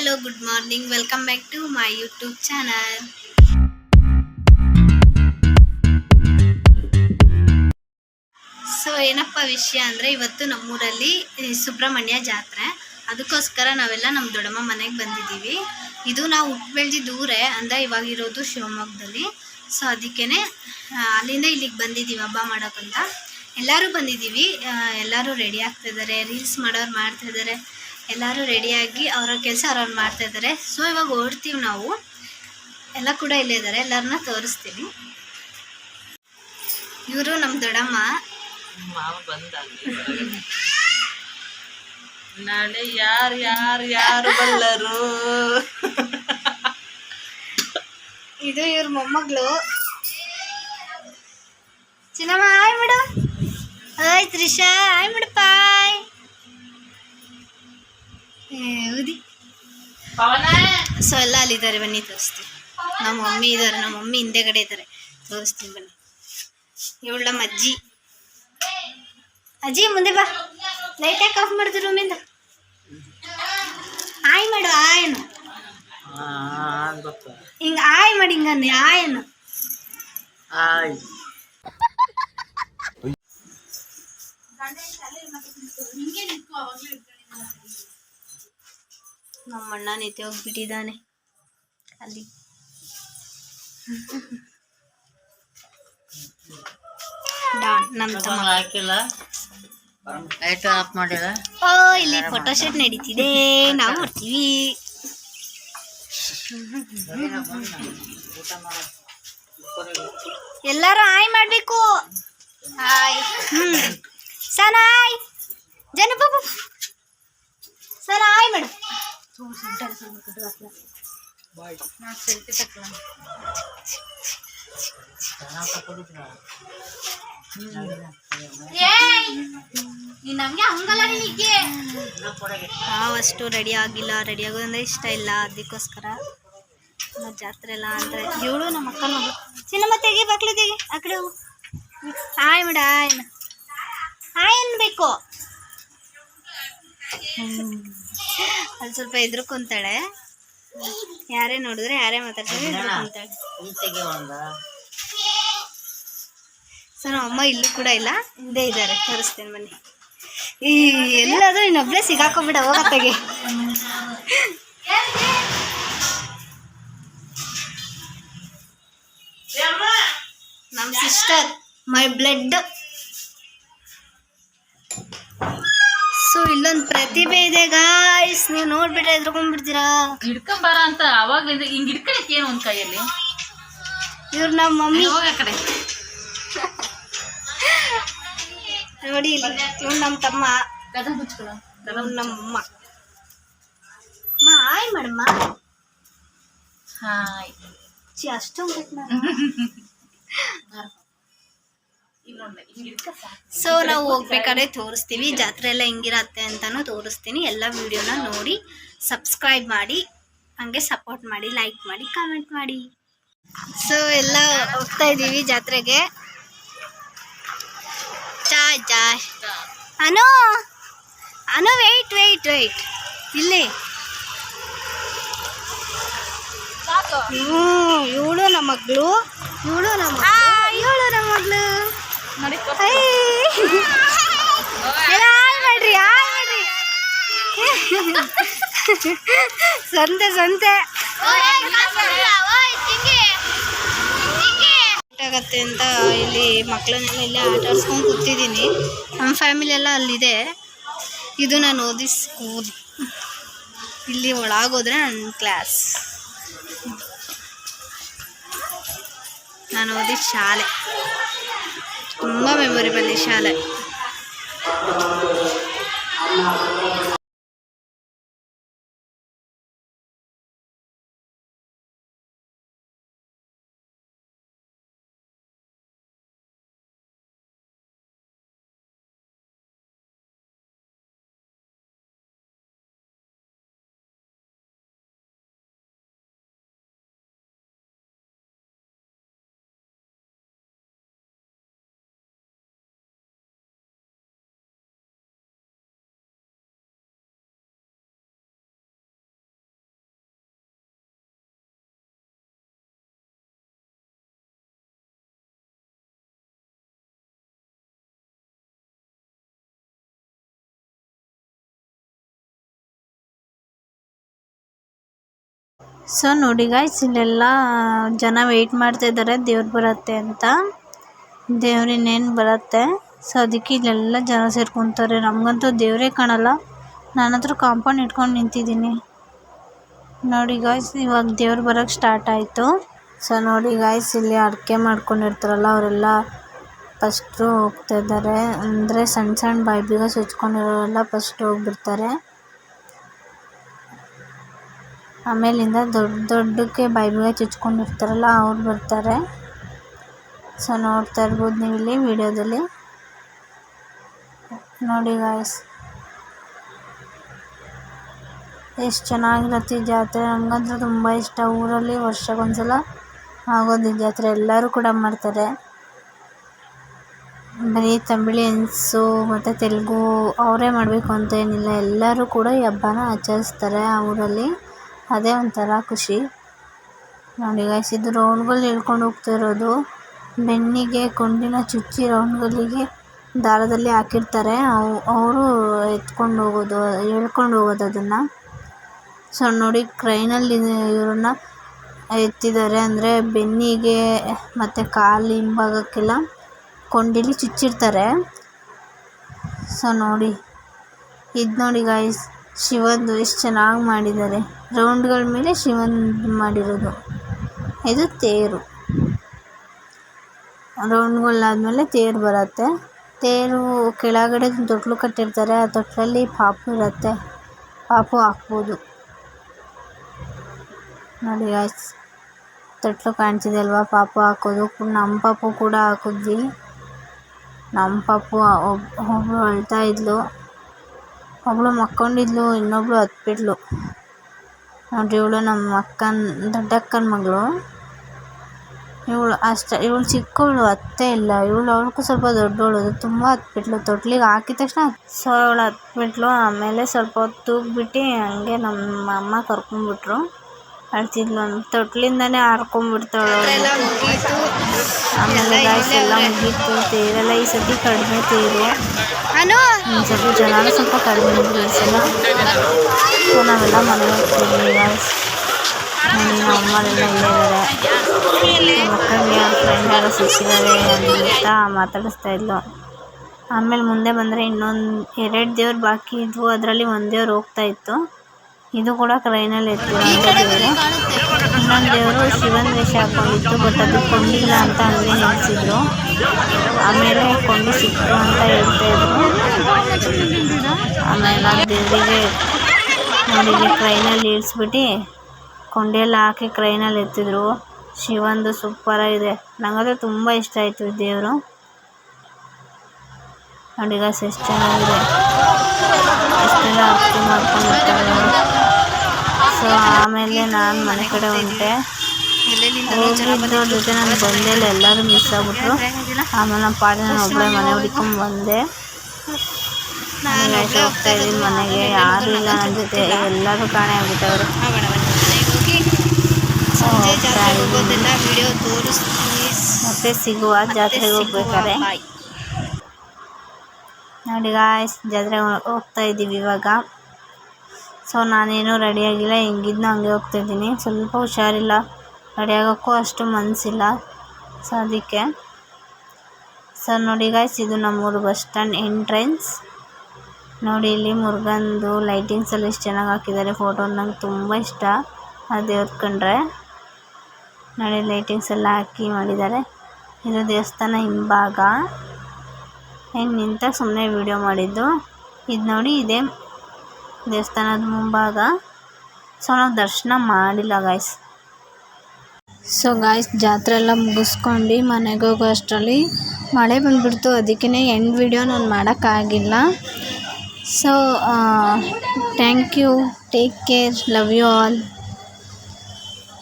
Hello, good morning. Welcome back to my YouTube channel. So ಏನಪ್ಪ ವಿಷಯ ಅಂದರೆ ಇವತ್ತು ನಮ್ಮೂರಲ್ಲಿ ಸುಬ್ರಹ್ಮಣ್ಯ ಜಾತ್ರೆ. ಅದಕ್ಕೋಸ್ಕರ ನಾವೆಲ್ಲ ನಮ್ಮ ದೊಡ್ಡಮ್ಮ ಮನೆಗೆ ಬಂದಿದ್ದೀವಿ. ಇದು ನಾವು ಹುಟ್ಟು ಬೆಳೆದಿದ್ದು ಊರೇ ಅಂದರೆ ಇವಾಗಿರೋದು ಶಿವಮೊಗ್ಗದಲ್ಲಿ. ಸೊ ಅದಕ್ಕೇ ಅಲ್ಲಿಂದ ಇಲ್ಲಿಗೆ ಬಂದಿದ್ದೀವಿ ಹಬ್ಬ ಮಾಡೋಕ್ಕಂತ. ಎಲ್ಲರೂ ಬಂದಿದ್ದೀವಿ, ಎಲ್ಲರೂ ರೆಡಿ ಆಗ್ತಾಯಿದ್ದಾರೆ, ರೀಲ್ಸ್ ಮಾಡೋರು ಮಾಡ್ತಾಯಿದ್ದಾರೆ, ಎಲ್ಲರೂ ರೆಡಿಯಾಗಿ ಅವರ ಕೆಲಸ ಅವ್ರವ್ರು ಮಾಡ್ತಾಯಿದ್ದಾರೆ. ಸೊ ಇವಾಗ ಹೊರಡ್ತೀವಿ ನಾವು, ಎಲ್ಲ ಕೂಡ ಇಲ್ಲೇ ಇದ್ದಾರೆ, ಎಲ್ಲರನ್ನ ತೋರಿಸ್ತೀವಿ. ಇವರು ನಮ್ಮ ದೊಡ್ಡಮ್ಮ. ನಾಳೆ ಯಾರು ಯಾರು ಯಾರು ಬಲ್ಲರು. ಇದು ಇವ್ರ ಮೊಮ್ಮಗಳು ಚಿನ್ನಮ್ಮ. ಹಾಯ್ ಮೇಡು. ಹಾಯ್ ತ್ರಿಷಾ. ಹಾಯ್ ಮೇಡಪ್ಪಾಯ್. ಊದಿ. ಸೊ ಎಲ್ಲ ಅಲ್ಲಿದ್ದಾರೆ, ಬನ್ನಿ ತೋರಿಸ್ತೀನಿ. ನಮ್ಮ ಮಮ್ಮಿ ಇದ್ದಾರೆ, ನಮ್ಮ ಮಮ್ಮಿ ಹಿಂದೆಗಡೆ ಇದ್ದಾರೆ, ತೋರಿಸ್ತೀನಿ ಬನ್ನಿ. ಇವಳು ನಮ್ಮ ಅಜ್ಜಿ. ಅಜ್ಜಿ ಮುಂದೆ ಬಾ. ಲೈಟ್ ಯಾಕೆ ಆಫ್ ಮಾಡಿದ್ರು ರೂಮಿಂದ? ಆಯ್ ಮಾಡು, ಆಯನು ಹಿಂಗ ಆಯ್ ಮಾಡಿ, ಹಿಂಗಂದು ಆಯನು. ನಮ್ಮಣ್ಣ ನಿತ್ಯ ಹೋಗ್ಬಿಟ್ಟಿದ್ದಾನೆ ಅಲ್ಲಿ. ಹಾಕಿಲ್ಲ, ಲೈಟ್ ಆಫ್ ಮಾಡಿಲ್ಲ. ಓ ಇಲ್ಲಿ ಫೋಟೋ ಶೂಟ್ ನಡೀತಿದೆ, ನಾವು ಮಾಡ್ತೀವಿ. ಎಲ್ಲರೂ ಹಾಯ್ ಮಾಡ್ಬೇಕು. ಹಾಯ್. ಸನಾಯ್ ಜನಬಾಬು ಸರ್ ಹಾಯ್ ಮೇಡಮ್. ನಾವಷ್ಟು ರೆಡಿ ಆಗಿಲ್ಲ, ರೆಡಿ ಆಗೋದಂದ್ರೆ ಇಷ್ಟ ಇಲ್ಲ, ಅದಕ್ಕೋಸ್ಕರ ಜಾತ್ರೆ ಎಲ್ಲ ಅಂದರೆ. ಇವಳು ನಮ್ಮ ಅಕ್ಕನ ಮಗಳು. ಚಿನ್ನಮ್ಮ ತೆಗಿ, ಬಾಕ್ಲಿ ತೆಗಿ, ಆ ಕಡೆ ಹೋಗು. ಹಾಯ್ ಮೇಡ, ಹಾಯ್ ಹಾಯ್ ಅನ್ಬೇಕು. ಅಲ್ಲಿ ಸ್ವಲ್ಪ ಎದ್ರುಕೊಂತಾಳೆ, ಯಾರೇ ನೋಡಿದ್ರೆ, ಯಾರೇ ಮಾತಾಡ್ತಾರೆ ಎದ್ರುಕೊಂತಾಳೆ. ಸೊ ನಮ್ಮ ಅಮ್ಮ ಇಲ್ಲೂ ಕೂಡ ಇಲ್ಲ, ಹಿಂದೆ ಇದ್ದಾರೆ, ತೋರಿಸ್ತೇನೆ ಬನ್ನಿ. ಈ ಎಲ್ಲಾದ್ರೂ ಇನ್ನೊಬ್ಳೆ ಸಿಗಾಕೊಂಬಿಡ, ಹೋಗತ್ತಾಗೆ. ನಮ್ಮ ಸಿಸ್ಟರ್, ಮೈ ಬ್ಲಡ್. ಸೊ ಇಲ್ಲೊಂದು ಪ್ರತಿಭೆ ಇದೆ ಗಾಯ್ಸ್, ನೀವು ನೋಡ್ಬಿಟ್ರೆ ಎದ್ರುಕೊಂಡ್ಬಿಡ್ತೀರಾ. ಹಿಡ್ಕೊಂಬಾರ ಅಂತ ಅವಾಗ್ಲಿಂದ ಹಿಂಗ್ ಹಿಡ್ಕೊಳಕ್ಕೆ ಏನು ಒಂದ್ ಕೈಯಲ್ಲಿ. ಇವ್ರು ನಮ್ಮ ಮಮ್ಮಿ. ಹೋಗ ಕಡೆ ನೋಡಿ, ಇವ್ರು ನಮ್ಮ ತಮ್ಮ, ಕದ ಮುಚ್ಕೊಳ, ನಮ್ಮಮ್ಮ. ಹಾಯ್ ಮಾಡಮ್ಮ. ಹಾಯ್. ಅಷ್ಟೊಂದು ಸೊ ನಾವು ಹೋಗ್ಬೇಕಾದ್ರೆ ತೋರಿಸ್ತೀವಿ, ಜಾತ್ರೆ ಎಲ್ಲ ಹೆಂಗಿರತ್ತೆ ಅಂತಾನು ತೋರಿಸ್ತೀನಿ. ಎಲ್ಲ ವಿಡಿಯೋನ ನೋಡಿ ಸಬ್ಸ್ಕ್ರೈಬ್ ಮಾಡಿ, ಹಂಗೆ ಸಪೋರ್ಟ್ ಮಾಡಿ, ಲೈಕ್ ಮಾಡಿ, ಕಾಮೆಂಟ್ ಮಾಡಿ. ಸೊ ಎಲ್ಲ ಹೋಗ್ತಾ ಇದ್ದೀವಿ ಜಾತ್ರೆಗೆ. ಜಾಯ್ ಜಾಯ್. ಅನು ಅನು ವೆಯ್ಟ್ ವೆಯ್ಟ್ ವೆಯ್ಟ್, ಇಲ್ಲಿ. ಇವಳು ನಮ್ಮ ಮಗಳು, ಇವಳು ನಮ್ಮ ಮಗಳು. ಮಾಡ್ರಿ, ಮಾಡ್ರಿ. ಸಂತೆ ಸಂತೆ ಆಗತ್ತೆ ಅಂತ ಇಲ್ಲಿ ಮಕ್ಕಳನ್ನೆಲ್ಲ ಇಲ್ಲೇ ಆಟ ಆಡ್ಸ್ಕೊಂಡು ಕೂತಿದ್ದೀನಿ. ನಮ್ಮ ಫ್ಯಾಮಿಲಿ ಎಲ್ಲ ಅಲ್ಲಿದೆ. ಇದು ನಾನು ಓದಿ ಸ್ಕೂಲ್. ಇಲ್ಲಿ ಒಳಗೋದ್ರೆ ನನ್ನ ಕ್ಲಾಸ್, ನಾನು ಓದಿದ ಶಾಲೆ. ತುಂಬ ಮೆಮೊರೇಬಲ್ ಈ ಶಾಲೆ. ಸೊ ನೋಡಿ ಗಾಯ್ಸ್, ಇಲ್ಲೆಲ್ಲ ಜನ ವೆಯ್ಟ್ ಮಾಡ್ತಾ ಇದ್ದಾರೆ ದೇವ್ರು ಬರುತ್ತೆ ಅಂತ. ದೇವ್ರು ಇನ್ನೇನು ಬರುತ್ತೆ. ಸೊ ಅದಕ್ಕೆ ಇಲ್ಲೆಲ್ಲ ಜನ ಸೇರ್ಕೊತಾರೆ. ನಮಗಂತೂ ದೇವರೇ ಕಾಣಲ್ಲ. ನಾನು ಹತ್ರ ಕಾಂಪೌಂಡ್ ಇಟ್ಕೊಂಡು ನಿಂತಿದ್ದೀನಿ. ನೋಡಿ ಗಾಯ್ಸ್, ಇವಾಗ ದೇವ್ರು ಬರೋಕ್ಕೆ ಸ್ಟಾರ್ಟ್ ಆಯಿತು. ಸೊ ನೋಡಿ ಗಾಯ್ಸ್, ಇಲ್ಲಿ ಅಡಿಕೆ ಮಾಡ್ಕೊಂಡಿರ್ತಾರಲ್ಲ ಅವರೆಲ್ಲ ಫಸ್ಟು ಹೋಗ್ತಾ ಇದ್ದಾರೆ. ಅಂದರೆ ಸಣ್ಣ ಸಣ್ಣ ಬಾಯಿಬೀಗ ಸುಚ್ಕೊಂಡಿರೋರೆಲ್ಲ ಫಸ್ಟ್ ಹೋಗ್ಬಿಡ್ತಾರೆ. ಆಮೇಲಿಂದ ದೊಡ್ಡಕ್ಕೆ ಬಾಯಿಬೀಗ ಚುಚ್ಕೊಂಡಿರ್ತಾರಲ್ಲ ಅವ್ರು ಬರ್ತಾರೆ. ಸೊ ನೋಡ್ತಾ ಇರ್ಬೋದು ನೀವು ಇಲ್ಲಿ ವಿಡಿಯೋದಲ್ಲಿ. ನೋಡಿ ಗಾಯ್ಸ್, ಎಷ್ಟು ಚೆನ್ನಾಗಿರುತ್ತೆ ಈ ಜಾತ್ರೆ. ನನಗಂತೂ ತುಂಬ ಇಷ್ಟ. ಊರಲ್ಲಿ ವರ್ಷಕ್ಕೊಂದ್ಸಲ ಆಗೋದು ಈ ಜಾತ್ರೆ. ಎಲ್ಲರೂ ಕೂಡ ಮಾಡ್ತಾರೆ. ಬರೀ ತಮಿಳಿಯನ್ಸು ಮತ್ತು ತೆಲುಗು ಅವರೇ ಮಾಡಬೇಕು ಅಂತ ಏನಿಲ್ಲ. ಎಲ್ಲರೂ ಕೂಡ ಈ ಹಬ್ಬನ ಆಚರಿಸ್ತಾರೆ ಆ ಊರಲ್ಲಿ. ಅದೇ ಒಂಥರ ಖುಷಿ. ನೋಡಿ ಗಾಯ್ಸ್, ಇದು ರೌಂಡ್ಗಳು ಹೇಳ್ಕೊಂಡು ಹೋಗ್ತಾ ಇರೋದು. ಬೆನ್ನಿಗೆ ಕೊಂಡಿನ ಚುಚ್ಚಿ ರೌಂಡ್ಗಳಿಗೆ ದಾರದಲ್ಲಿ ಹಾಕಿರ್ತಾರೆ. ಅವರು ಎತ್ಕೊಂಡು ಹೋಗೋದು, ಹೇಳ್ಕೊಂಡು ಹೋಗೋದು ಅದನ್ನು. ಸೊ ನೋಡಿ, ಕ್ರೈನಲ್ಲಿ ಇವ್ರನ್ನ ಎತ್ತಿದ್ದಾರೆ. ಅಂದರೆ ಬೆನ್ನಿಗೆ ಮತ್ತು ಕಾಲು ಹಿಂಭಾಗಕ್ಕೆಲ್ಲ ಕೊಂಡಿಲಿ ಚುಚ್ಚಿರ್ತಾರೆ. ಸೊ ನೋಡಿ, ಇದು ನೋಡಿ ಗಾಯ್ಸ್, ಶಿವಂದು ಎಷ್ಟು ಚೆನ್ನಾಗಿ ಮಾಡಿದ್ದಾರೆ. ರೌಂಡ್ಗಳ ಮೇಲೆ ಶಿವಂದು ಮಾಡಿರೋದು. ಇದು ತೇರು. ರೌಂಡ್ಗಳಾದಮೇಲೆ ತೇರು ಬರುತ್ತೆ. ತೇರು ಕೆಳಗಡೆ ತೊಟ್ಲು ಕಟ್ಟಿರ್ತಾರೆ. ಆ ತೊಟ್ಲಲ್ಲಿ ಪಾಪು ಇರುತ್ತೆ. ಪಾಪು ಹಾಕ್ಬೋದು. ನೋಡಿ ಗಾಯ್ಸ್, ತೊಟ್ಲು ಕಾಣ್ತಿದೆ ಅಲ್ವಾ, ಪಾಪು ಹಾಕೋದು. ನಮ್ಮ ಪಾಪು ಕೂಡ ಹಾಕಿದ್ವಿ. ನಮ್ಮ ಪಾಪು ಒಬ್ಬಳು ಅಳ್ತಾ ಇದ್ಲು, ಒಬ್ಬಳು ಮಕ್ಕೊಂಡಿದ್ಲು, ಇನ್ನೊಬ್ಳು ಹತ್ಬಿಟ್ಲು. ನೋಡ್ರಿ, ಇವಳು ನಮ್ಮ ದೊಡ್ಡಕ್ಕನ ಮಗಳು. ಇವಳು ಚಿಕ್ಕವಳು, ಹತ್ತೇ ಇಲ್ಲ. ಅವಳಿಗೂ ಸ್ವಲ್ಪ ದೊಡ್ಡವಳು, ತುಂಬ ಹತ್ಬಿಟ್ಲು. ತೊಟ್ಲಿಗೆ ಹಾಕಿದ ತಕ್ಷಣ ಸೊ ಅವಳು ಹತ್ಬಿಟ್ಲು. ಆಮೇಲೆ ಸ್ವಲ್ಪ ಹೊತ್ತು ತೂಗ್ಬಿಟ್ಟು ಹಂಗೆ ನಮ್ಮ ಅಮ್ಮ ಕರ್ಕೊಂಡ್ಬಿಟ್ರು. ಅಳ್ತಿದ್ಲು. ತೊಟ್ಲಿಂದನೇ ಹಾರ್ಕೊಂಡ್ಬಿಡ್ತಾಳು. ಆಮೇಲೆ ಗಾಯ್ಸ್ ಎಲ್ಲ ಮುಗೀತು. ತೇರೆಲ್ಲ ಈ ಸತಿ ಕಡಿಮೆ ತೇರು. ಈ ಸತಿ ಜನರು ಸ್ವಲ್ಪ ಕಡಿಮೆ ಇದ್ರು ಈ ಸಲ. ಸೊ ನಾವೆಲ್ಲ ಮನೆಗೆ ಹೋಗ್ತಿದ್ವಿ ಗಾಯ್ಸ್. ನಮ್ಮ ಅಮ್ಮರೆಲ್ಲ ಇಲ್ಲೇ ಇದ್ದಾರೆ. ಮಕ್ಕಳಿಗೆ ಅವ್ರ ಫ್ರೆಂಡ್ ಯಾರೋ ಸಿಕ್ಕಿದ್ದಾರೆ ಅಂತ ಮಾತಾಡಿಸ್ತಾ ಇದ್ಲು. ಆಮೇಲೆ ಮುಂದೆ ಬಂದರೆ ಇನ್ನೊಂದು 2 ದೇವ್ರು ಬಾಕಿ ಇದ್ವು. ಅದರಲ್ಲಿ ಒಂದು ದೇವ್ರು ಹೋಗ್ತಾ ಇತ್ತು. ಇದು ಕೂಡ ಕ್ರೈನಲ್ಲಿ ಎತ್ತಿರೋಂಥ ದೇವರು. ಇನ್ನೊಂದು ದೇವರು ಶಿವನ ವೇಷ ಹಾಕೊಂಡಿತ್ತು. ಬಟ್ ಅದು ಕೊಂಡಿಲ್ಲ ಅಂತ ಹಂಗೆ ನಿಲ್ಲಿಸಿದ್ರು. ಆಮೇಲೆ ಕೊಂಡು ಸಿಕ್ತು ಅಂತ ಹೇಳ್ತಾ ಇದ್ರು. ಆಮೇಲೆ ಆ ದೇವರಿಗೆ ನೋಡಿ ಕ್ರೈನಲ್ಲಿ ಇಳಿಸ್ಬಿಟ್ಟು ಕೊಂಡೆಲ್ಲ ಹಾಕಿ ಕ್ರೈನಲ್ಲಿ ಎತ್ತಿದ್ರು. ಶಿವಂದು ಸೂಪರಾಗಿದೆ. ನನಗಂತೂ ತುಂಬ ಇಷ್ಟ ಆಯಿತು ಈ ದೇವರು. ನೋಡಿ ಗಾಯ್ಸ್, ಎಷ್ಟು ಚೆನ್ನಾಗಿದೆ. ಎಷ್ಟೆಲ್ಲ ಅರ್ಥ ಮಾಡ್ಕೊಂಡಿರ್ತಾರೆ. ಸೊ ಆಮೇಲೆ ನಾನು ಮನೆ ಕಡೆ ಹೊಂಟೆ. ಹೋಗಿದ್ದವ್ರ ಜೊತೆ ನಾನು ಬಂದೆ ಇಲ್ಲ, ಎಲ್ಲರೂ ಮಿಸ್ ಆಗ್ಬಿಟ್ರು. ಆಮೇಲೆ ನಮ್ಮ ಪಾಡಿ ನಾನು ಒಬ್ಬಳೇ ಮನೆ ಹುಡ್ಕೊಂಡು ಬಂದೆ. ನಾನು ಹೋಗ್ತಾ ಇದ್ದೀನಿ ಮನೆಗೆ. ಯಾರೂ ಇಲ್ಲ ನನ್ನ ಜೊತೆ, ಎಲ್ಲರೂ ಕಾಣೆ ಆಗ್ಬಿಟ್ಟವ್ರು. ಮತ್ತೆ ಸಿಗುವ ಜಾತ್ರೆಗೆ ಹೋಗ್ಬೇಕಾದ್ರೆ. ನೋಡಿ ಗಾಯ್ಸ್, ಜಾತ್ರೆಗೆ ಹೋಗ್ತಾ ಇದ್ದೀವಿ ಇವಾಗ. ಸೊ ನಾನೇನು ರೆಡಿಯಾಗಿಲ್ಲ, ಹೆಂಗಿದ್ನೋ ಹಂಗೆ ಹೋಗ್ತಾಯಿದ್ದೀನಿ. ಸ್ವಲ್ಪ ಹುಷಾರಿಲ್ಲ, ರೆಡಿಯಾಗೋಕ್ಕೂ ಅಷ್ಟು ಮನಸ್ಸಿಲ್ಲ. ಸೊ ಅದಕ್ಕೆ. ಸೊ ನೋಡಿ ಗಾಯ್ಸ್, ಇದು ನಮ್ಮೂರು ಬಸ್ ಸ್ಟ್ಯಾಂಡ್ ಎಂಟ್ರೆನ್ಸ್. ನೋಡಿ ಇಲ್ಲಿ ಮುರುಗನ್ದು ಲೈಟಿಂಗ್ಸ್ ಎಲ್ಲ ಎಷ್ಟು ಚೆನ್ನಾಗಿ ಹಾಕಿದ್ದಾರೆ. ಫೋಟೋ ನಂಗೆ ತುಂಬ ಇಷ್ಟ. ಆ ದೇವ್ರ ಕಂಡ್ರೆ ನೋಡಿ ಲೈಟಿಂಗ್ಸ್ ಎಲ್ಲ ಹಾಕಿ ಮಾಡಿದ್ದಾರೆ. ಇದು ದೇವಸ್ಥಾನ ಹಿಂಭಾಗ. ಹೆಂಗೆ ನಿಂತಾಗ ಸುಮ್ಮನೆ ವಿಡಿಯೋ ಮಾಡಿದ್ದು. ಇದು ನೋಡಿ, ಇದೇ ದೇವಸ್ಥಾನದ ಮುಂಭಾಗ. ಸೊ ನಾವು ದರ್ಶನ ಮಾಡಿಲ್ಲ ಗಾಯ್ಸ್. ಸೊ ಗಾಯ್ಸ್, ಜಾತ್ರೆ ಎಲ್ಲ ಮುಗಿಸ್ಕೊಂಡು ಮನೆಗೆ ಹೋಗೋ ಅಷ್ಟರಲ್ಲಿ ಮಳೆ ಬಂದುಬಿಡ್ತು. ಅದಕ್ಕೇ ಎಂಡ್ ವಿಡಿಯೋ ನಾನು ಮಾಡೋಕ್ಕಾಗಿಲ್ಲ. So thank you, take care, love you all.